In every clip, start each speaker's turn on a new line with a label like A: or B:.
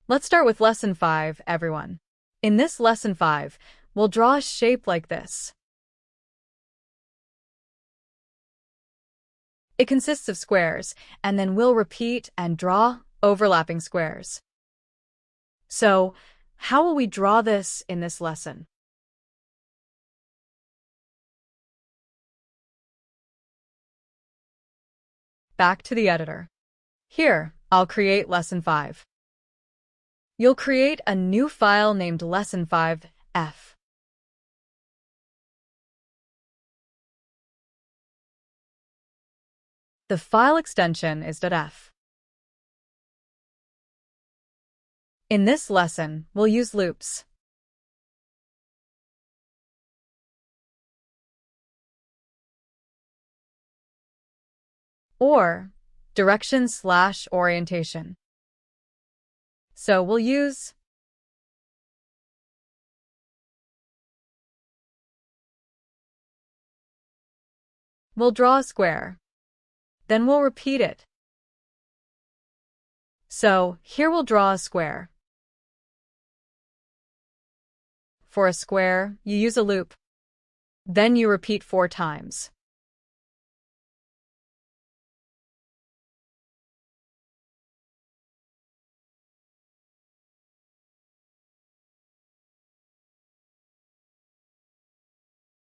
A: Let's start with Lesson 5, everyone. In this Lesson 5, we'll draw a shape like this. It consists of squares, and then we'll repeat and draw overlapping squares. So, how will we draw this in this lesson? Back to the editor. Here, I'll create Lesson 5. You'll create a new file named Lesson 5f. The file extension is .f. In this lesson, we'll use loops. Or direction/orientation. So we'll use we'll draw a square. Then we'll repeat it. So here we'll draw a square. For a square, you use a loop. Then you repeat 4 times.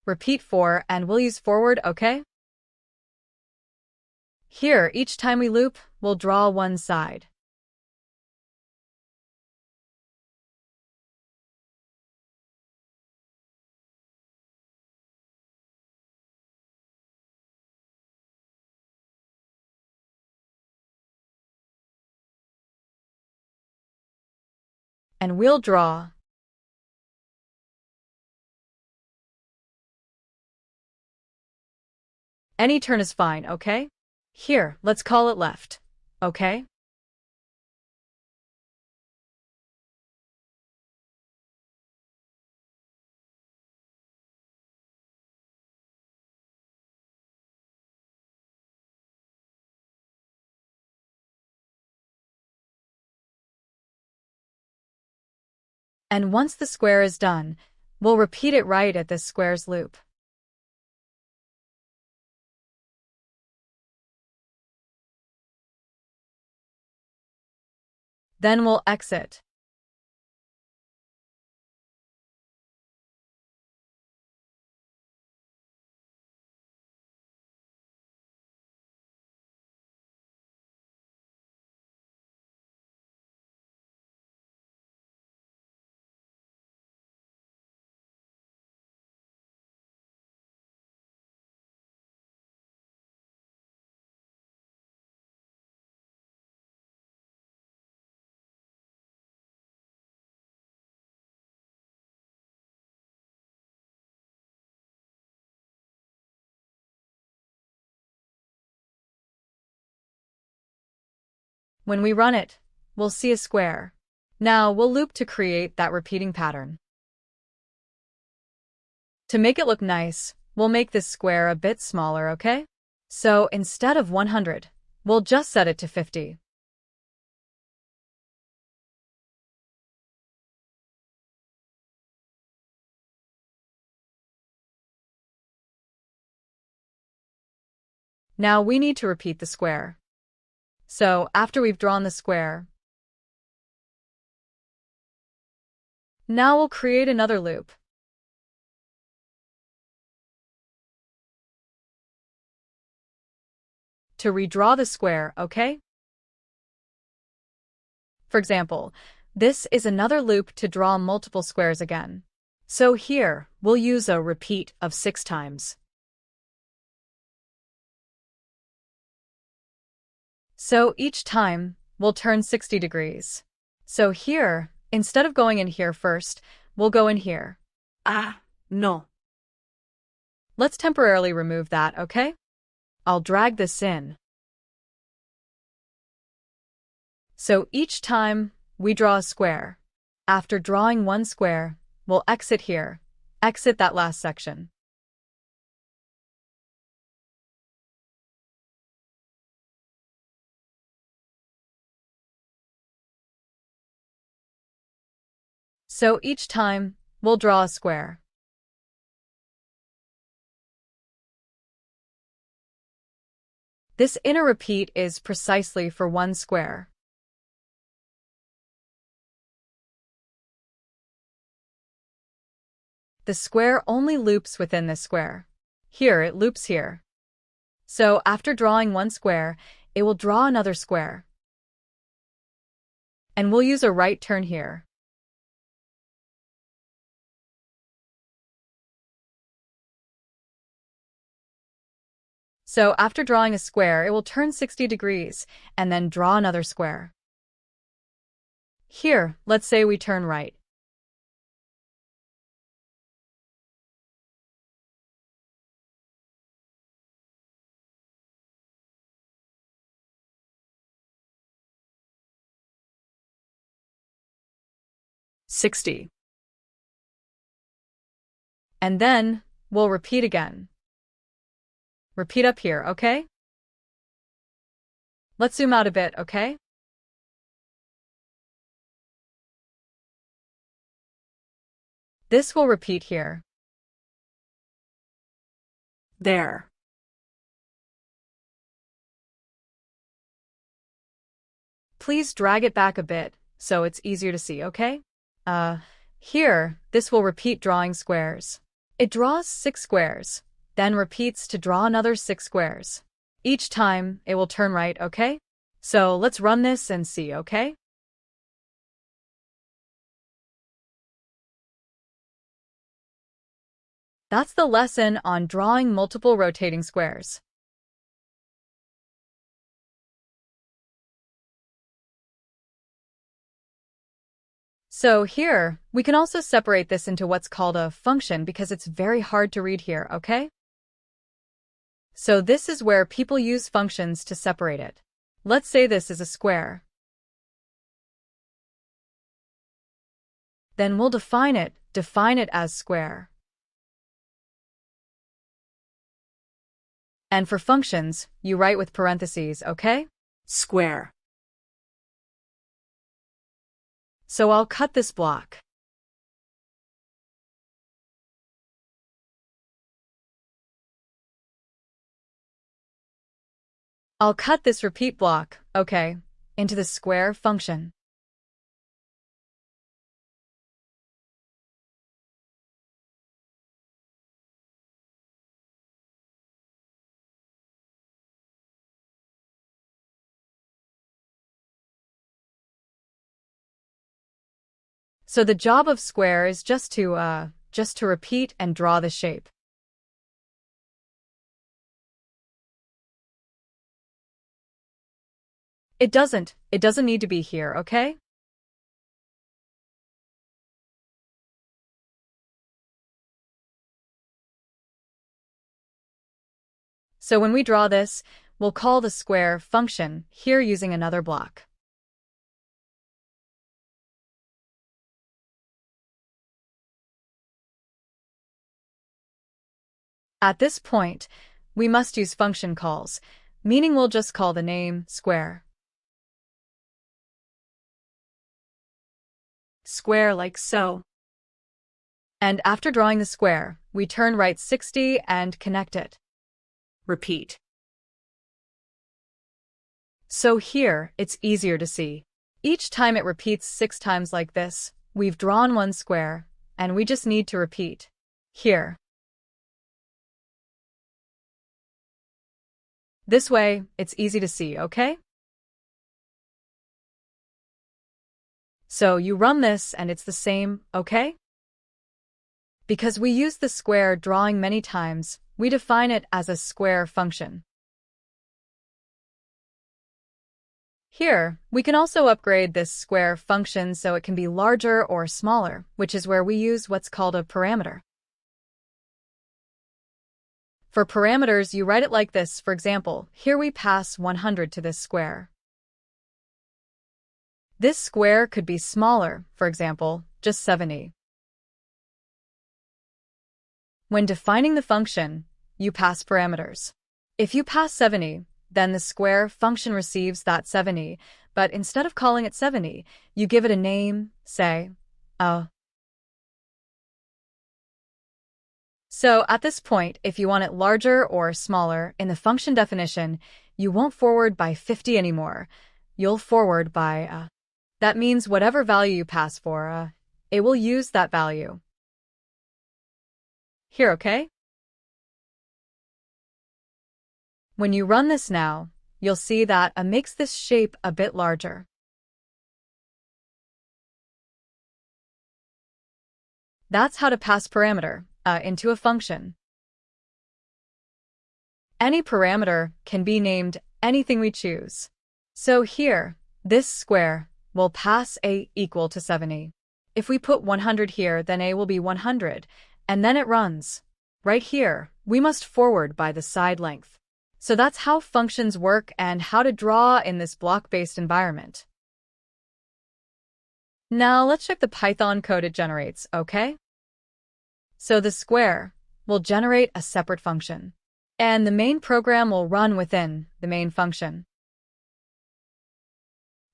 A: Repeat 4 and we'll use forward, okay? Here, each time we loop, we'll draw one side. And we'll draw any turn is fine, okay? Here, let's call it left, okay? And once the square is done, we'll repeat it right at this square's loop. Then we'll exit. When we run it, we'll see a square. Now we'll loop to create that repeating pattern. To make it look nice, we'll make this square a bit smaller, okay? So instead of 100, we'll just set it to 50. Now we need to repeat the square. So after we've drawn the square, now we'll create another loop. To redraw the square, okay? For example, this is another loop to draw multiple squares again. So here, we'll use a repeat of 6 times. So each time, we'll turn 60 degrees. So here, instead of going in here first, we'll go in here.
B: Ah, no.
A: Let's temporarily remove that, okay? I'll drag this in. So each time, we draw a square. After drawing one square, we'll exit here. Exit that last section. So each time, we'll draw a square. This inner repeat is precisely for one square. The square only loops within this square. Here, it loops here. So after drawing one square, it will draw another square. And we'll use a right turn here. So after drawing a square, it will turn 60 degrees, and then draw another square. Here, let's say we turn right. "60. And then, we'll repeat again. Repeat up here, okay? Let's zoom out a bit, okay? This will repeat here. There. Please drag it back a bit, so it's easier to see, okay? Here, this will repeat drawing squares. It draws 6 squares, then repeats to draw another 6 squares. Each time, it will turn right, okay? So let's run this and see, okay? That's the lesson on drawing multiple rotating squares. So here, we can also separate this into what's called a function because it's very hard to read here, okay? So this is where people use functions to separate it. Let's say this is a square. Then we'll define it as square. And for functions, you write with parentheses, okay? Square. So I'll cut this block. I'll cut this repeat block, okay, into the square function. So the job of square is just to repeat and draw the shape. It doesn't need to be here, okay? So when we draw this, we'll call the square function here using another block. At this point, we must use function calls, meaning we'll just call the name square. Square like so. And after drawing the square, we turn right 60 and connect it. Repeat. So here, it's easier to see. Each time it repeats 6 times like this, we've drawn one square, and we just need to repeat. Here. This way, it's easy to see, okay? So you run this and it's the same, okay? Because we use the square drawing many times, we define it as a square function. Here, we can also upgrade this square function so it can be larger or smaller, which is where we use what's called a parameter. For parameters, you write it like this. For example, here we pass 100 to this square. This square could be smaller, for example, just 70. When defining the function, you pass parameters. If you pass 70, then the square function receives that 70, but instead of calling it 70, you give it a name, say, So at this point, if you want it larger or smaller in the function definition, you won't forward by 50 anymore. You'll forward by, that means whatever value you pass for, it will use that value. Here, okay? When you run this now, you'll see that makes this shape a bit larger. That's how to pass parameter into a function. Any parameter can be named anything we choose. So here, this square will pass a equal to 70. If we put 100 here, then a will be 100, and then it runs. Right here, we must forward by the side length. So that's how functions work and how to draw in this block-based environment. Now let's check the Python code it generates, okay? So the square will generate a separate function, and the main program will run within the main function.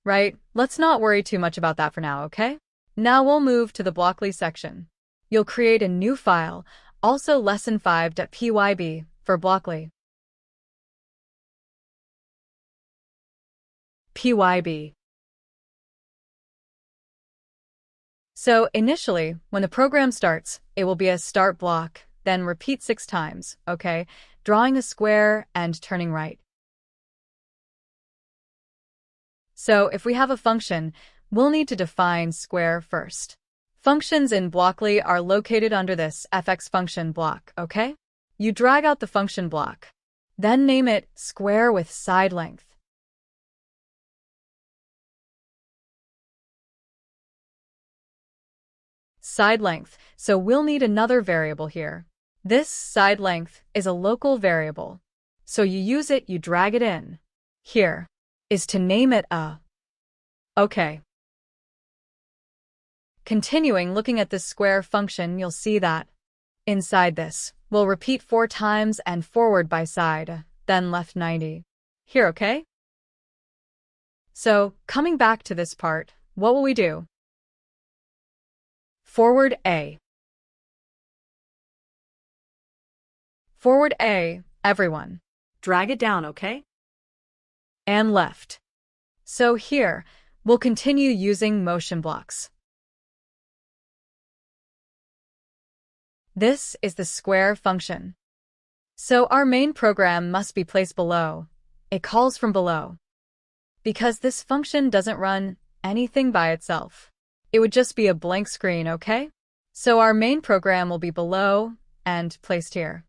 A: Right, let's not worry too much about that for now, okay? Now we'll move to the Blockly section. You'll create a new file, also lesson5.pyb for Blockly. pyb. So initially, when the program starts, it will be a start block, then repeat 6 times, okay? Drawing a square and turning right. So if we have a function, we'll need to define square first. Functions in Blockly are located under this fx function block, okay? You drag out the function block, then name it square with side length. Side length, so we'll need another variable here. This side length is a local variable, so you use it, you drag it in. Here is to name it a. Okay. Continuing looking at this square function, you'll see that inside this, we'll repeat 4 times and forward by side, then left 90. Here, okay? So, coming back to this part, what will we do? Forward A. Forward A, everyone. Drag it down, okay? And left. So here, we'll continue using motion blocks. This is the square function. So our main program must be placed below. It calls from below. Because this function doesn't run anything by itself. It would just be a blank screen, okay? So our main program will be below and placed here.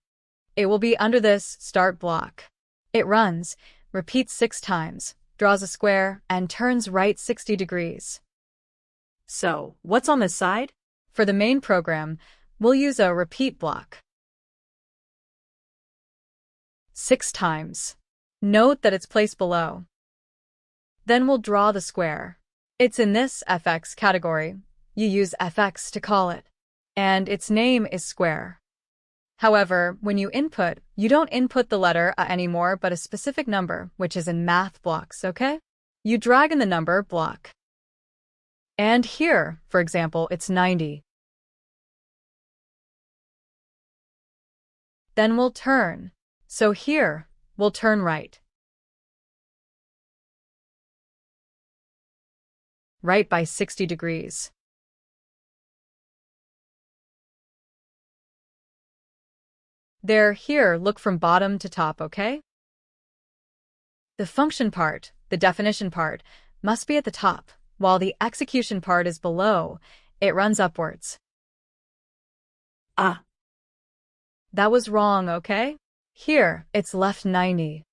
A: It will be under this start block. It runs, repeats 6 times, draws a square, and turns right 60 degrees. So, what's on this side? For the main program, we'll use a repeat block. 6 times. Note that it's placed below. Then we'll draw the square. It's in this fx category. You use fx to call it. And its name is square. However, when you input, you don't input the letter a anymore, but a specific number, which is in math blocks, okay? You drag in the number block. And here, for example, it's 90. Then we'll turn. So here, we'll turn right. Right by 60 degrees. Here, look from bottom to top, okay? The function part, the definition part, must be at the top, while the execution part is below. It runs upwards. That was wrong, okay? Here, it's left 90.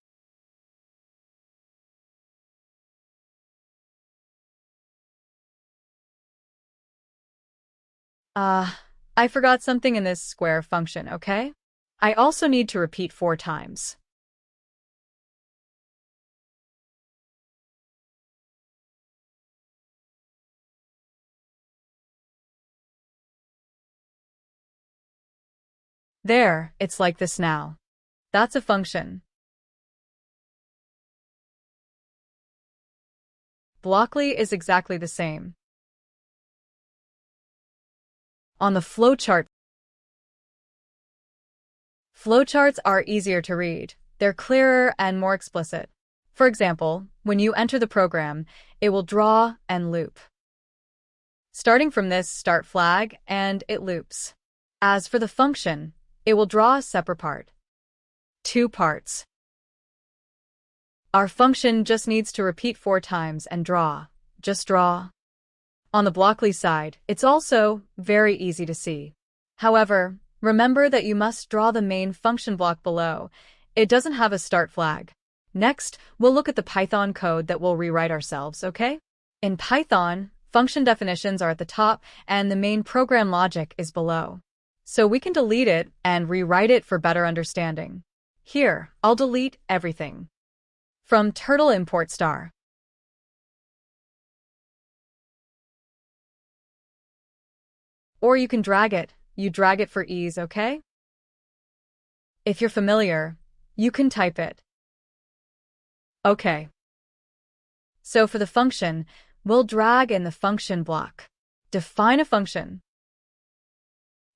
A: I forgot something in this square function, okay? I also need to repeat 4 times. It's like this now. That's a function. Blockly is exactly the same. On the flowchart, Flowcharts are easier to read. They're clearer and more explicit. For example, when you enter the program, it will draw and loop. Starting from this start flag, and it loops. As for the function, it will draw a separate part. 2 parts. Our function just needs to repeat 4 times and draw. Just draw. On the Blockly side, it's also very easy to see. However, remember that you must draw the main function block below. It doesn't have a start flag. Next, we'll look at the Python code that we'll rewrite ourselves, okay? In Python, function definitions are at the top and the main program logic is below. So we can delete it and rewrite it for better understanding. Here, I'll delete everything. From turtle import star. Or you can drag it. You drag it for ease, okay? If you're familiar, you can type it. Okay. So for the function, we'll drag in the function block. Define a function.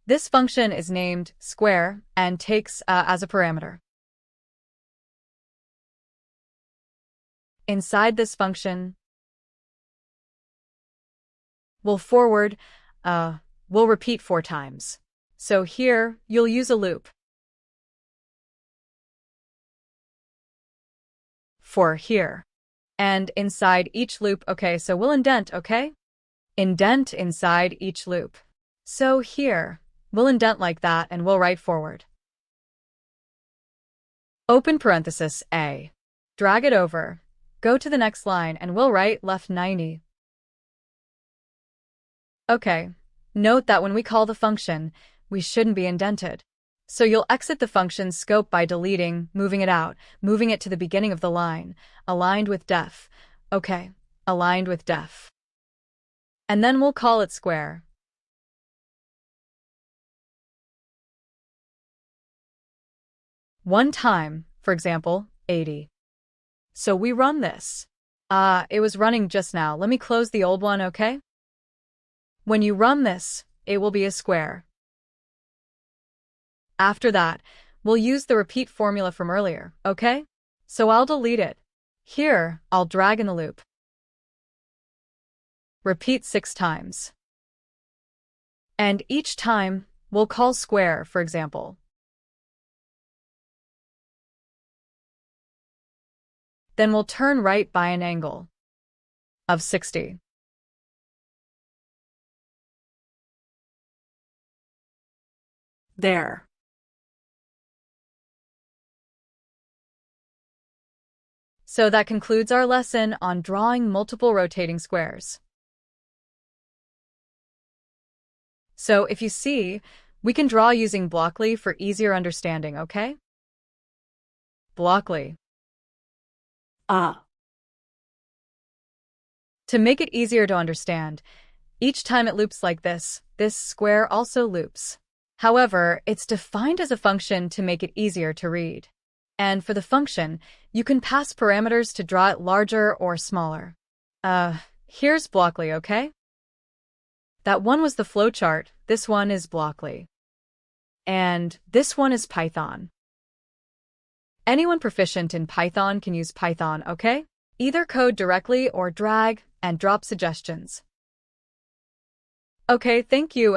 A: This function is named square and takes as a parameter. Inside this function, we'll forward, we'll repeat 4 times. So here, you'll use a loop. For here. And inside each loop, okay, so we'll indent, okay? Indent inside each loop. So here, we'll indent like that and we'll write forward. Open parenthesis A. Drag it over. Go to the next line and we'll write left 90. Okay. Note that when we call the function, we shouldn't be indented. So you'll exit the function's scope by deleting, moving it out, moving it to the beginning of the line, aligned with def. Okay, aligned with def. And then we'll call it square. One time, for example, 80. So we run this. It was running just now. Let me close the old one, okay? When you run this, it will be a square. After that, we'll use the repeat formula from earlier, okay? So I'll delete it. Here, I'll drag in the loop. Repeat 6 times. And each time, we'll call square, for example. Then we'll turn right by an angle of 60. There. So that concludes our lesson on drawing multiple rotating squares. So if you see, we can draw using Blockly for easier understanding, okay? Blockly. To make it easier to understand, each time it loops like this square also loops. However, it's defined as a function to make it easier to read. And for the function, you can pass parameters to draw it larger or smaller. Here's Blockly, okay? That one was the flowchart, this one is Blockly. And this one is Python. Anyone proficient in Python can use Python, okay? Either code directly or drag and drop suggestions. Okay, thank you.